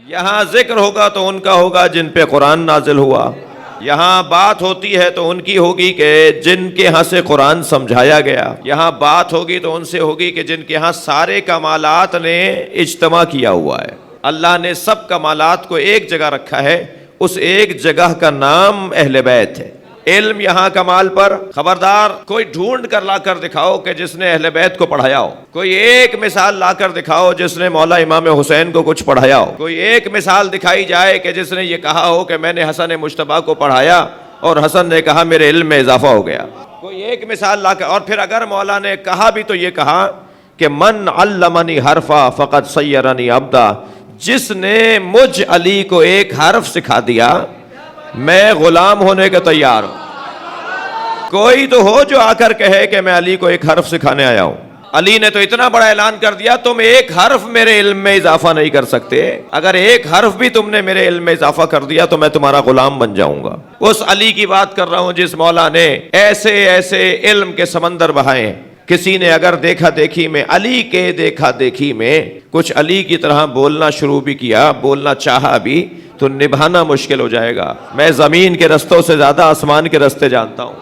یہاں ذکر ہوگا تو ان کا ہوگا جن پہ قرآن نازل ہوا، یہاں بات ہوتی ہے تو ان کی ہوگی کہ جن کے ہاں سے قرآن سمجھایا گیا، یہاں بات ہوگی تو ان سے ہوگی کہ جن کے ہاں سارے کمالات نے اجتماع کیا ہوا ہے۔ اللہ نے سب کمالات کو ایک جگہ رکھا ہے، اس ایک جگہ کا نام اہل بیت ہے۔ علم یہاں کمال پر، خبردار کوئی ڈھونڈ کر لا کر دکھاؤ کہ جس نے اہل بیت کو پڑھایا ہو، کوئی ایک مثال لا کر دکھاؤ جس نے مولا امام حسین کو کچھ پڑھایا ہو، کوئی ایک مثال دکھائی جائے کہ جس نے یہ کہا ہو کہ میں نے حسن مجتبیٰ کو پڑھایا اور حسن نے کہا میرے علم میں اضافہ ہو گیا، کوئی ایک مثال لا کر۔ اور پھر اگر مولا نے کہا بھی تو یہ کہا کہ من علمنی حرفا فقد سیرنی عبدا، جس نے مجھ علی کو ایک حرف سکھا دیا میں غلام ہونے کے تیار ہوں۔ کوئی تو ہو جو آ کر کہے کہ میں علی کو ایک حرف سکھانے آیا ہوں۔ علی نے تو اتنا بڑا اعلان کر دیا تم ایک حرف میرے علم میں اضافہ نہیں کر سکتے، اگر ایک حرف بھی تم نے میرے علم میں اضافہ کر دیا تو میں تمہارا غلام بن جاؤں گا۔ اس علی کی بات کر رہا ہوں جس مولا نے ایسے ایسے علم کے سمندر بہائے ہیں۔ کسی نے اگر دیکھا دیکھی میں، علی کے دیکھا دیکھی میں کچھ علی کی طرح بولنا شروع بھی کیا، بولنا چاہا بھی تو نبھانا مشکل ہو جائے گا۔ میں زمین کے رستوں سے زیادہ آسمان کے رستے جانتا ہوں،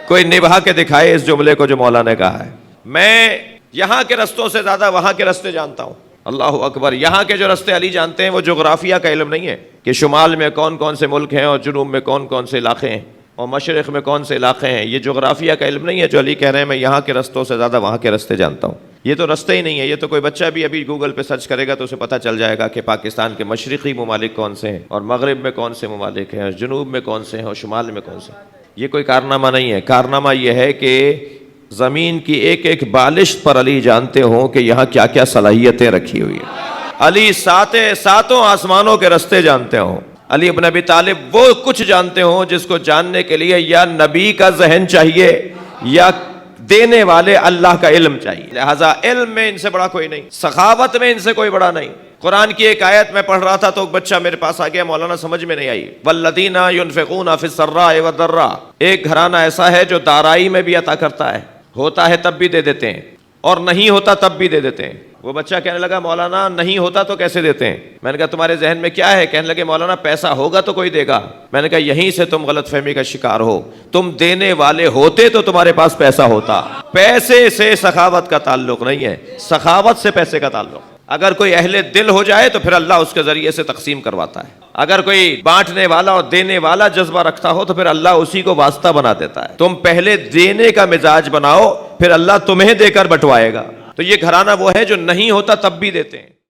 کوئی نبھا کے دکھائے اس جملے کو جو مولا نے کہا ہے۔ میں یہاں کے رستوں سے زیادہ وہاں کے رستے جانتا ہوں۔ اللہ اکبر۔ یہاں کے جو رستے علی جانتے ہیں وہ جغرافیہ کا علم نہیں ہے کہ شمال میں کون کون سے ملک ہیں اور جنوب میں کون کون سے علاقے ہیں اور مشرق میں کون سے علاقے ہیں، یہ جغرافیہ کا علم نہیں ہے جو علی کہہ رہے ہیں میں یہاں کے رستوں سے زیادہ وہاں کے رستے جانتا ہوں۔ یہ تو رستے ہی نہیں ہے، یہ تو کوئی بچہ بھی ابھی گوگل پہ سرچ کرے گا تو اسے پتہ چل جائے گا کہ پاکستان کے مشرقی ممالک کون سے ہیں اور مغرب میں کون سے ممالک ہیں اور جنوب میں کون سے ہیں اور شمال میں کون سے ہیں۔ یہ کوئی کارنامہ نہیں ہے، کارنامہ یہ ہے کہ زمین کی ایک ایک بالشت پر علی جانتے ہوں کہ یہاں کیا کیا صلاحیتیں رکھی ہوئی ہیں۔ علی ساتوں آسمانوں کے رستے جانتے ہوں۔ علی ابن ابی طالب وہ کچھ جانتے ہوں جس کو جاننے کے لیے یا نبی کا ذہن چاہیے یا دینے والے اللہ کا علم چاہیے۔ لہذا علم میں ان سے بڑا کوئی نہیں، سخاوت میں ان سے کوئی بڑا نہیں۔ قرآن کی ایک آیت میں پڑھ رہا تھا تو ایک بچہ میرے پاس آ گیا، مولانا سمجھ میں نہیں آئی۔ والذین ينفقون فی السراء والضراء، ایک گھرانہ ایسا ہے جو دارائی میں بھی عطا کرتا ہے، ہوتا ہے تب بھی دے دیتے ہیں اور نہیں ہوتا تب بھی دے دیتے ہیں۔ وہ بچہ کہنے لگا مولانا نہیں ہوتا تو کیسے دیتے ہیں؟ میں نے کہا تمہارے ذہن میں کیا ہے؟ کہنے لگے مولانا پیسہ ہوگا تو کوئی دے گا۔ میں نے کہا یہیں سے تم غلط فہمی کا شکار ہو، تم دینے والے ہوتے تو تمہارے پاس پیسہ ہوتا۔ پیسے سے سخاوت کا تعلق نہیں ہے، سخاوت سے پیسے کا تعلق۔ اگر کوئی اہل دل ہو جائے تو پھر اللہ اس کے ذریعے سے تقسیم کرواتا ہے۔ اگر کوئی بانٹنے والا اور دینے والا جذبہ رکھتا ہو تو پھر اللہ اسی کو واسطہ بنا دیتا ہے۔ تم پہلے دینے کا مزاج بناؤ، پھر اللہ تمہیں دے کر بٹوائے گا۔ تو یہ گھرانہ وہ ہے جو نہیں ہوتا تب بھی دیتے ہیں۔